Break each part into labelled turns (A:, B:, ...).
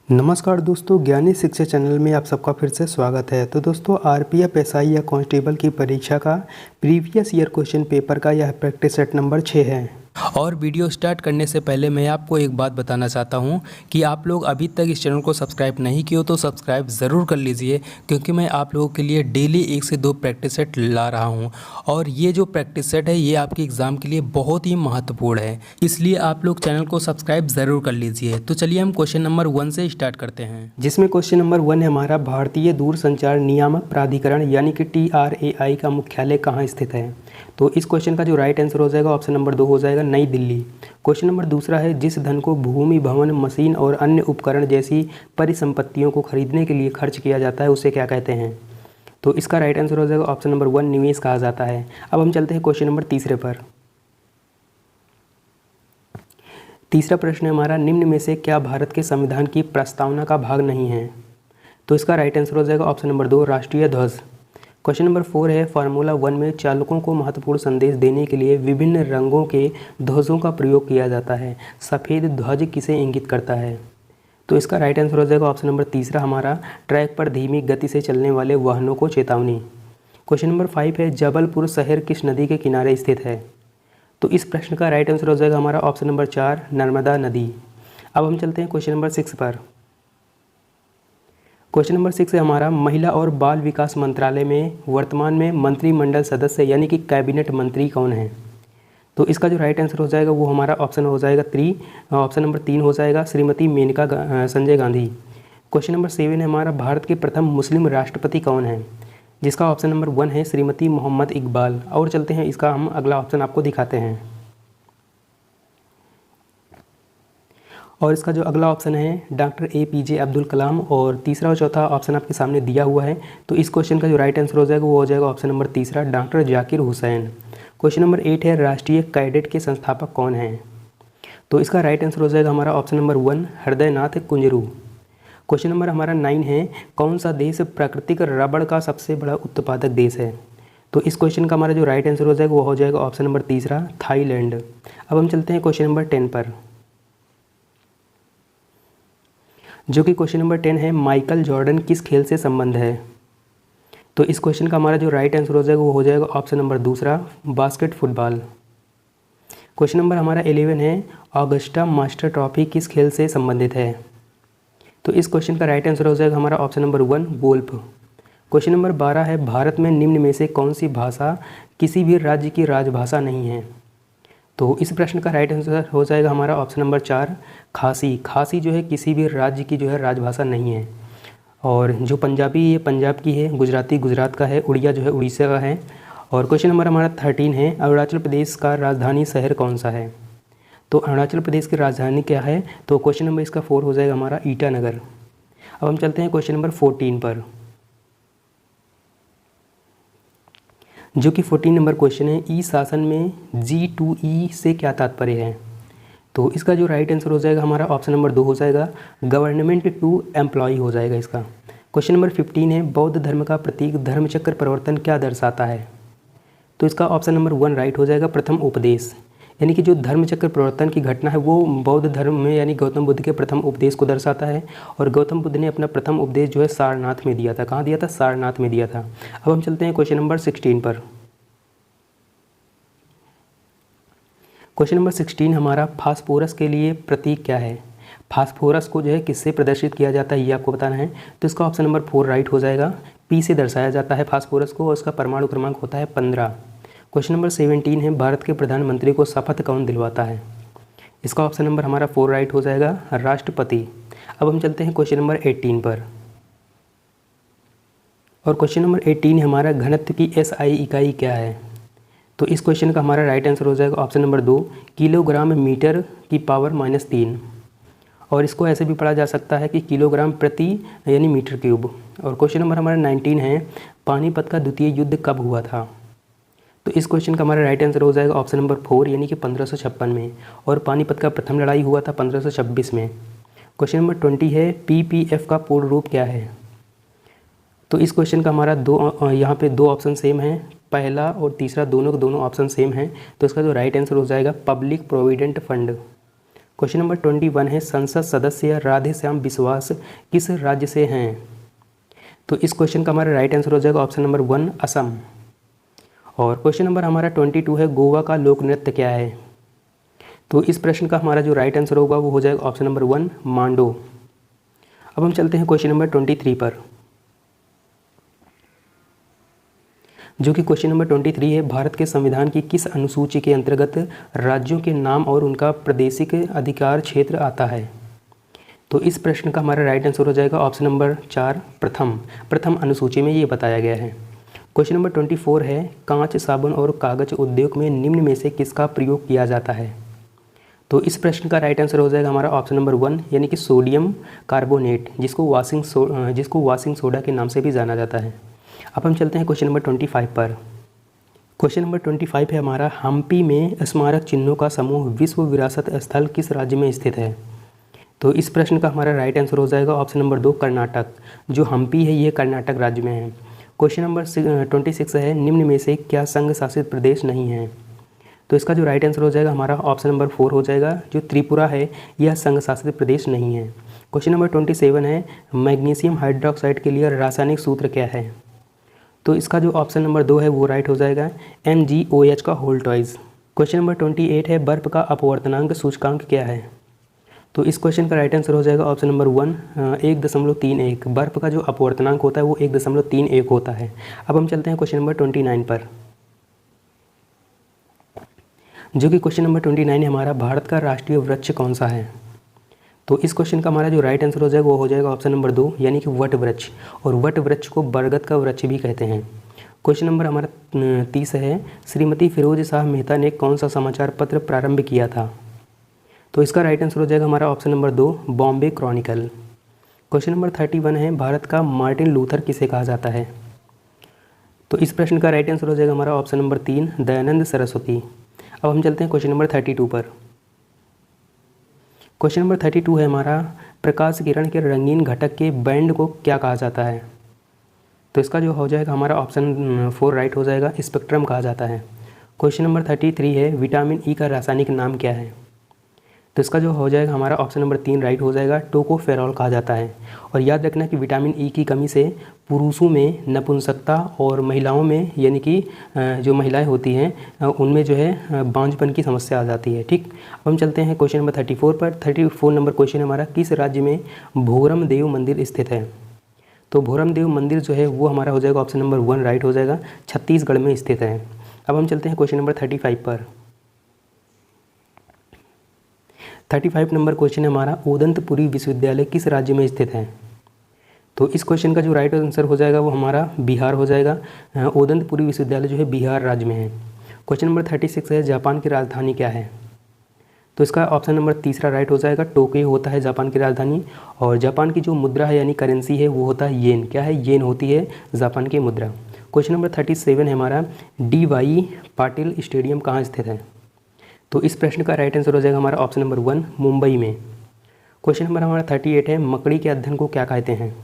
A: नमस्कार दोस्तों, ज्ञानी शिक्षा चैनल में आप सबका फिर से स्वागत है। तो दोस्तों, आरपीएफ एसआई या कांस्टेबल की परीक्षा का प्रीवियस ईयर क्वेश्चन पेपर का यह प्रैक्टिस सेट नंबर 6 है।
B: और वीडियो स्टार्ट करने से पहले मैं आपको एक बात बताना चाहता हूं कि आप लोग अभी तक इस चैनल को सब्सक्राइब नहीं किए हो तो सब्सक्राइब ज़रूर कर लीजिए, क्योंकि मैं आप लोगों के लिए डेली 1 से 2 प्रैक्टिस सेट ला रहा हूं। और ये जो प्रैक्टिस सेट है ये आपके एग्ज़ाम के लिए बहुत ही महत्वपूर्ण है, इसलिए आप लोग चैनल को सब्सक्राइब ज़रूर कर लीजिए। तो चलिए हम क्वेश्चन नंबर 1 से स्टार्ट करते हैं,
A: जिसमें क्वेश्चन नंबर 1 है हमारा, भारतीय दूरसंचार नियामक प्राधिकरण यानी कि TRAI का मुख्यालय कहाँ स्थित है। तो इस क्वेश्चन का जो राइट आंसर हो जाएगा ऑप्शन नंबर 2 हो जाएगा, नई दिल्ली। क्वेश्चन नंबर दूसरा है, जिस धन को भूमि, भवन, मशीन और अन्य उपकरण जैसी परिसंपत्तियों को खरीदने के लिए खर्च किया जाता है उसे क्या कहते हैं। तो इसका राइट आंसर हो जाएगा ऑप्शन नंबर 1, निवेश कहा जाता है। अब हम चलते हैं क्वेश्चन नंबर तीसरे पर। तीसरा प्रश्न है हमारा, निम्न में से क्या भारत के संविधान की प्रस्तावना का भाग नहीं है। तो इसका राइट आंसर हो जाएगा ऑप्शन नंबर 2, राष्ट्रीय ध्वज। क्वेश्चन नंबर 4 है, फार्मूला 1 में चालकों को महत्वपूर्ण संदेश देने के लिए विभिन्न रंगों के ध्वजों का प्रयोग किया जाता है। सफ़ेद ध्वज किसे इंगित करता है। तो इसका राइट आंसर हो जाएगा ऑप्शन नंबर तीसरा हमारा, ट्रैक पर धीमी गति से चलने वाले वाहनों को चेतावनी। क्वेश्चन नंबर 5 है, जबलपुर शहर किस नदी के किनारे स्थित है। तो इस प्रश्न का राइट आंसर हो जाएगा हमारा ऑप्शन नंबर 4, नर्मदा नदी। अब हम चलते हैं क्वेश्चन नंबर 6 पर। क्वेश्चन नंबर 6 है हमारा, महिला और बाल विकास मंत्रालय में वर्तमान में मंत्रिमंडल सदस्य यानी कि कैबिनेट मंत्री कौन है। तो इसका जो राइट आंसर हो जाएगा वो हमारा ऑप्शन हो जाएगा ऑप्शन नंबर 3 हो जाएगा, श्रीमती मेनका संजय गांधी। क्वेश्चन नंबर 7 है हमारा, भारत के प्रथम मुस्लिम राष्ट्रपति कौन है, जिसका ऑप्शन नंबर 1 है, श्रीमती मोहम्मद इकबाल। और चलते हैं इसका हम अगला ऑप्शन आपको दिखाते हैं। और इसका जो अगला ऑप्शन है डॉक्टर APJ अब्दुल कलाम, और तीसरा और चौथा ऑप्शन आपके सामने दिया हुआ है। तो इस क्वेश्चन का जो राइट आंसर हो जाएगा वो हो जाएगा ऑप्शन नंबर तीसरा, doctor Zakir Hussain. Question number 8 है, राष्ट्रीय कैडेट के संस्थापक कौन हैं। तो इसका राइट आंसर हो जाएगा हमारा option number 1, Hridaynath Kunzru. Question number हमारा 9 है, कौन सा देश प्राकृतिक रबड़ का सबसे बड़ा उत्पादक देश है। तो इस क्वेश्चन का हमारा जो राइट आंसर हो जाएगा वो हो जाएगा ऑप्शन नंबर तीसरा, थाईलैंड। अब हम चलते हैं क्वेश्चन नंबर 10 पर, जो कि क्वेश्चन नंबर 10 है, माइकल जॉर्डन किस खेल से संबंध है। तो इस क्वेश्चन का हमारा जो राइट आंसर हो जाएगा वो हो जाएगा ऑप्शन नंबर दूसरा, बास्केट फुटबॉल। क्वेश्चन नंबर हमारा 11 है, ऑगस्टा मास्टर ट्रॉफी किस खेल से संबंधित है। तो इस क्वेश्चन का राइट आंसर हो जाएगा हमारा option number 1, golf. Question number 12 है, भारत में निम्न में से कौन सी भाषा किसी भी राज्य की राजभाषा नहीं है। तो इस प्रश्न का राइट आंसर हो जाएगा हमारा ऑप्शन नंबर 4, खासी। खासी जो है किसी भी राज्य की जो है राजभाषा नहीं है। और जो पंजाबी ये पंजाब की है, गुजराती गुजरात का है, उड़िया जो है उड़ीसा का है। और क्वेश्चन नंबर हमारा 13 है, अरुणाचल प्रदेश का राजधानी शहर कौन सा है। तो अरुणाचल प्रदेश की राजधानी क्या है। तो क्वेश्चन नंबर इसका 4 हो जाएगा हमारा, ईटानगर। अब हम चलते हैं क्वेश्चन नंबर 14 पर, जो कि 14 नंबर क्वेश्चन है, ई शासन में G2E से क्या तात्पर्य है। तो इसका जो राइट आंसर हो जाएगा हमारा ऑप्शन नंबर 2 हो जाएगा, गवर्नमेंट टू एम्प्लॉय हो जाएगा इसका। क्वेश्चन नंबर 15 है, बौद्ध धर्म का प्रतीक धर्मचक्र प्रवर्तन क्या दर्शाता है। तो इसका ऑप्शन नंबर 1 राइट हो जाएगा, प्रथम उपदेश। यानी कि जो धर्मचक्र प्रवर्तन की घटना है वो बौद्ध धर्म में यानी गौतम बुद्ध के प्रथम उपदेश को दर्शाता है। और गौतम बुद्ध ने अपना प्रथम उपदेश जो है सारनाथ में दिया था। कहाँ दिया था, सारनाथ में दिया था। अब हम चलते हैं क्वेश्चन नंबर 16 पर। क्वेश्चन नंबर 16 हमारा, फास्फोरस के लिए प्रतीक क्या है। फास्फोरस को जो है किससे प्रदर्शित किया जाता है ये आपको बताना है। तो इसका ऑप्शन नंबर 4 राइट हो जाएगा, P से दर्शाया जाता है फास्फोरस को, और उसका परमाणु क्रमांक होता है 15। क्वेश्चन नंबर 17 है, भारत के प्रधानमंत्री को शपथ कौन दिलवाता है। इसका ऑप्शन नंबर हमारा 4 राइट हो जाएगा, राष्ट्रपति। अब हम चलते हैं क्वेश्चन नंबर 18 पर। और क्वेश्चन नंबर 18 हमारा, घनत्व की SI इकाई क्या है। तो इस क्वेश्चन का हमारा राइट आंसर हो जाएगा ऑप्शन नंबर 2, किलोग्राम मीटर की पावर -3। और इसको ऐसे भी पढ़ा जा सकता है कि किलोग्राम प्रति यानी मीटर क्यूब। और क्वेश्चन नंबर हमारा 19 है, पानीपत का द्वितीय युद्ध कब हुआ था। तो इस क्वेश्चन का हमारा राइट आंसर हो जाएगा ऑप्शन नंबर 4 यानी कि 1556 में। और पानीपत का प्रथम लड़ाई हुआ था 1526 में। क्वेश्चन नंबर 20 है, PPF का पूर्ण रूप क्या है। तो इस क्वेश्चन का हमारा यहाँ पे दो ऑप्शन सेम है, पहला और तीसरा दोनों ऑप्शन सेम हैं। तो इसका जो राइट आंसर हो जाएगा, public provident fund. Question number 21 है संसद सदस्य राधे श्याम बिस्वास किस राज्य से हैं? तो इस क्वेश्चन का हमारा राइट आंसर हो जाएगा ऑप्शन नंबर 1 असम। और क्वेश्चन नंबर हमारा 22 है गोवा का लोक नृत्य क्या है? तो इस प्रश्न का हमारा जो राइट आंसर होगा वो हो जाएगा ऑप्शन नंबर 1 मांडो। अब हम चलते हैं क्वेश्चन नंबर 23 पर, जो कि क्वेश्चन नंबर 23 है भारत के संविधान की किस अनुसूची के अंतर्गत राज्यों के नाम और उनका प्रादेशिक अधिकार क्षेत्र आता है? तो इस प्रश्न का हमारा राइट आंसर हो जाएगा ऑप्शन नंबर 4 प्रथम अनुसूची में ये बताया गया है। क्वेश्चन नंबर 24 है कांच साबुन और कागज उद्योग में निम्न में से किसका प्रयोग किया जाता है? तो इस प्रश्न का राइट आंसर हो जाएगा हमारा ऑप्शन नंबर 1 यानी कि सोडियम कार्बोनेट, जिसको वाशिंग सोडा के नाम से भी जाना जाता है। अब हम चलते हैं क्वेश्चन नंबर 25 पर। क्वेश्चन नंबर 25 है हमारा हम्पी में स्मारक चिन्हों का समूह विश्व विरासत स्थल किस राज्य में स्थित है? तो इस प्रश्न का हमारा राइट आंसर हो जाएगा ऑप्शन नंबर 2 कर्नाटक। जो हम्पी है ये कर्नाटक राज्य में है। क्वेश्चन नंबर 26 है निम्न में से क्या संघ शासित प्रदेश नहीं है? तो इसका जो राइट आंसर हो जाएगा हमारा ऑप्शन नंबर 4 हो जाएगा, जो त्रिपुरा है यह संघ शासित प्रदेश नहीं है। क्वेश्चन नंबर 27 है मैग्नीशियम हाइड्रोक्साइड के लिए रासायनिक सूत्र क्या है? तो इसका जो ऑप्शन नंबर 2 है वो राइट हो जाएगा MgOH का होल टॉइज। क्वेश्चन नंबर 28 है बर्फ का अपवर्तनांक सूचकांक क्या है? तो इस क्वेश्चन का राइट आंसर हो जाएगा ऑप्शन नंबर 1 1.31। बर्फ का जो अपवर्तनांक होता है वो 1.31 होता है। अब हम चलते हैं क्वेश्चन नंबर 29 पर, जो कि क्वेश्चन नंबर 29 है हमारा भारत का राष्ट्रीय वृक्ष कौन सा है? तो इस क्वेश्चन का हमारा जो राइट आंसर हो जाएगा वो हो जाएगा ऑप्शन नंबर 2 यानी कि वट वृक्ष। और वट वृक्ष को बरगद का वृक्ष भी कहते हैं। क्वेश्चन नंबर हमारा 30 है श्रीमती फिरोज शाह मेहता ने कौन सा समाचार पत्र प्रारंभ किया था? तो इसका राइट आंसर हो जाएगा हमारा option number 2 Bombay Chronicle. Question number 31 है भारत का मार्टिन लूथर किसे कहा जाता है? तो इस प्रश्न का राइट आंसर हो जाएगा हमारा ऑप्शन नंबर 3 दयानंद सरस्वती। अब हम चलते हैं क्वेश्चन नंबर 32 पर। क्वेश्चन नंबर 32 है हमारा प्रकाश किरण के रंगीन घटक के बैंड को क्या कहा जाता है? तो इसका जो हो जाएगा हमारा ऑप्शन 4 राइट हो जाएगा, स्पेक्ट्रम कहा जाता है। क्वेश्चन नंबर 33 है विटामिन ई का रासायनिक नाम क्या है? तो इसका जो हो जाएगा हमारा ऑप्शन नंबर 3 राइट हो जाएगा, टोकोफेरॉल कहा जाता है। और याद रखना कि विटामिन ई की कमी से पुरुषों में नपुंसकता और महिलाओं में यानी कि जो महिलाएं होती हैं उनमें जो है बांझपन की समस्या आ जाती है। ठीक, अब हम चलते हैं क्वेश्चन नंबर 34 पर। 34 नंबर क्वेश्चन हमारा किस राज्य में भोरम देव मंदिर स्थित है? तो भोरम देव मंदिर जो है वो हमारा हो जाएगा ऑप्शन नंबर 1 राइट हो जाएगा, छत्तीसगढ़ में स्थित है। अब हम चलते हैं क्वेश्चन नंबर 35 पर। 35 नंबर क्वेश्चन है हमारा उदंतपुरी विश्वविद्यालय किस राज्य में स्थित है? तो इस क्वेश्चन का जो राइट आंसर हो जाएगा वो हमारा बिहार हो जाएगा। उदंतपुरी विश्वविद्यालय जो है बिहार राज्य में है। क्वेश्चन नंबर 36 है जापान की राजधानी क्या है? तो इसका ऑप्शन नंबर 3 राइट हो जाएगा, टोक्यो होता है जापान की राजधानी। और जापान की जो मुद्रा है यानी करेंसी है वो होता है येन। क्या है? येन होती है जापान की मुद्रा। क्वेश्चन नंबर 37 है हमारा DY पाटिल स्टेडियम कहाँ स्थित है? तो इस प्रश्न का राइट आंसर हो जाएगा हमारा ऑप्शन नंबर 1 मुंबई में। क्वेश्चन नंबर हमारा 38 है मकड़ी के अध्ययन को क्या कहते हैं?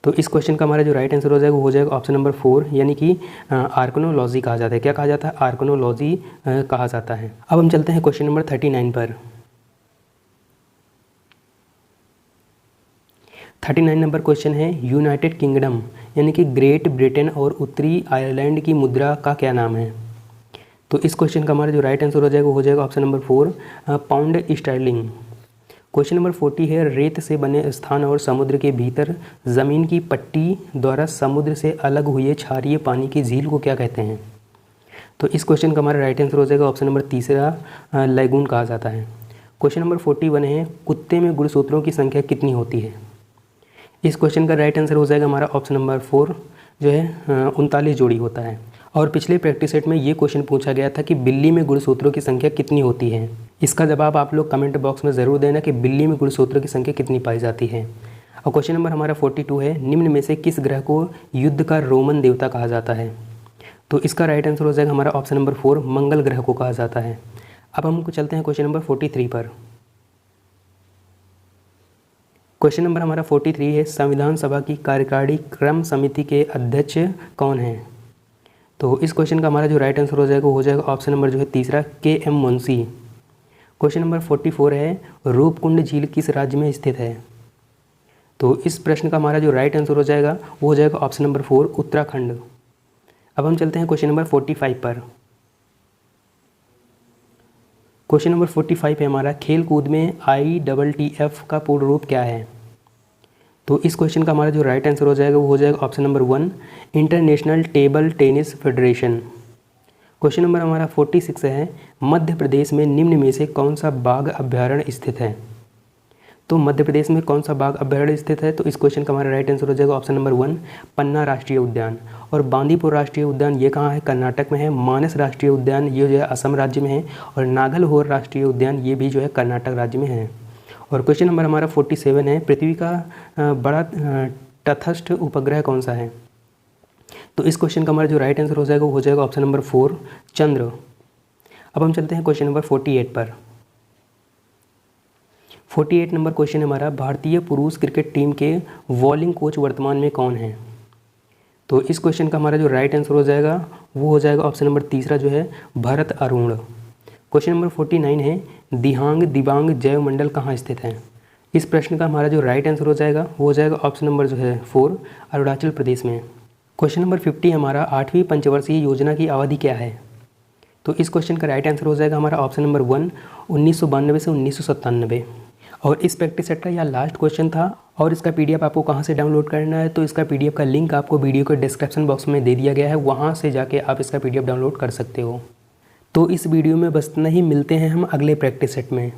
A: तो इस क्वेश्चन का हमारा जो राइट आंसर हो जाएगा वो हो जाएगा ऑप्शन नंबर 4 यानी कि आर्कनोलॉजी कहा जाता है। क्या कहा जाता है? आर्कनोलॉजी कहा जाता है। अब हम चलते हैं क्वेश्चन नंबर 39 पर। 39 नंबर क्वेश्चन है यूनाइटेड किंगडम यानी कि ग्रेट ब्रिटेन और उत्तरी आयरलैंड की मुद्रा का क्या नाम है? तो इस क्वेश्चन का हमारा जो राइट आंसर हो जाएगा वो हो जाएगा option number 4 pound sterling. Question number 40 है रेत से बने स्थान और समुद्र के भीतर ज़मीन की पट्टी द्वारा समुद्र से अलग हुए क्षारीय पानी की झील को क्या कहते हैं? तो इस क्वेश्चन का हमारा राइट आंसर हो जाएगा ऑप्शन नंबर 3 लैगून कहा जाता है। क्वेश्चन नंबर 41 है कुत्ते में गुणसूत्रों की संख्या कितनी होती है? इस क्वेश्चन का राइट आंसर हो जाएगा हमारा ऑप्शन नंबर 4 जो है 39 जोड़ी होता है। और पिछले प्रैक्टिस सेट में ये क्वेश्चन पूछा गया था कि बिल्ली में गुणसूत्रों की संख्या कितनी होती है। इसका जवाब आप लोग कमेंट बॉक्स में ज़रूर देना कि बिल्ली में गुणसूत्रों की संख्या कितनी पाई जाती है। और क्वेश्चन नंबर हमारा 42 है निम्न में से किस ग्रह को युद्ध का रोमन देवता कहा जाता है? तो इसका राइट आंसर हो जाएगा हमारा ऑप्शन नंबर 4 मंगल ग्रह को कहा जाता है। अब हम चलते हैं क्वेश्चन नंबर 43 पर। क्वेश्चन नंबर हमारा 43 है संविधान सभा की कार्यकारिणी क्रम समिति के अध्यक्ष कौन है? तो इस क्वेश्चन का हमारा जो राइट आंसर हो जाएगा वो हो जाएगा ऑप्शन नंबर जो है 3 KM मुंशी। क्वेश्चन नंबर 44 है रूपकुंड झील किस राज्य में स्थित है। तो इस प्रश्न का हमारा जो राइट आंसर हो जाएगा वो हो जाएगा ऑप्शन नंबर 4 उत्तराखंड। अब हम चलते हैं क्वेश्चन नंबर 45 पर। क्वेश्चन नंबर 45 है हमारा खेल कूद में ITTF का पूर्ण रूप क्या है। तो इस क्वेश्चन का हमारा जो राइट आंसर हो जाएगा वो हो जाएगा option number 1 international table tennis federation. Question number हमारा 46 है मध्य प्रदेश में निम्न में से कौन सा बाघ अभ्यारण्य स्थित है। तो मध्य प्रदेश में कौन सा बाघ अभ्यारण्य स्थित है। तो इस क्वेश्चन का हमारा राइट आंसर हो जाएगा ऑप्शन नंबर 1 पन्ना राष्ट्रीय उद्यान। और बांदीपुर राष्ट्रीय उद्यान ये कहाँ है, कर्नाटक में है। मानस राष्ट्रीय उद्यान ये जो है असम राज्य में है। और नागलहोर राष्ट्रीय उद्यान ये भी जो है कर्नाटक राज्य में है। और क्वेश्चन नंबर हमारा 47 है पृथ्वी का बड़ा तटस्थ उपग्रह कौन सा है। तो इस क्वेश्चन का हमारा जो राइट आंसर हो जाएगा वो हो जाएगा ऑप्शन नंबर 4 चंद्र। अब हम चलते हैं क्वेश्चन नंबर 48 पर। 48 नंबर क्वेश्चन हमारा भारतीय पुरुष क्रिकेट टीम के बॉलिंग कोच वर्तमान में कौन है। तो इस क्वेश्चन का हमारा जो राइट आंसर हो जाएगा वो हो जाएगा ऑप्शन नंबर 3 जो है भरत अरुण। क्वेश्चन नंबर 49 है दिबांग जैव मंडल कहाँ स्थित है। इस प्रश्न का हमारा जो राइट आंसर हो जाएगा वो हो जाएगा ऑप्शन नंबर जो है 4 अरुणाचल प्रदेश में। क्वेश्चन नंबर 50 हमारा 8वीं पंचवर्षीय योजना की अवधि क्या है। तो इस क्वेश्चन का राइट आंसर हो जाएगा हमारा ऑप्शन नंबर 1 1992 से 1997। और इस प्रैक्टिस सेट का यह लास्ट क्वेश्चन था। और इसका PDF आपको कहाँ से डाउनलोड करना है, तो इसका PDF का लिंक आपको वीडियो के डिस्क्रिप्शन बॉक्स में दे दिया गया है, वहाँ से जाके आप इसका PDF डाउनलोड कर सकते हो। तो इस वीडियो में बस इतना ही, मिलते हैं हम अगले प्रैक्टिस सेट में।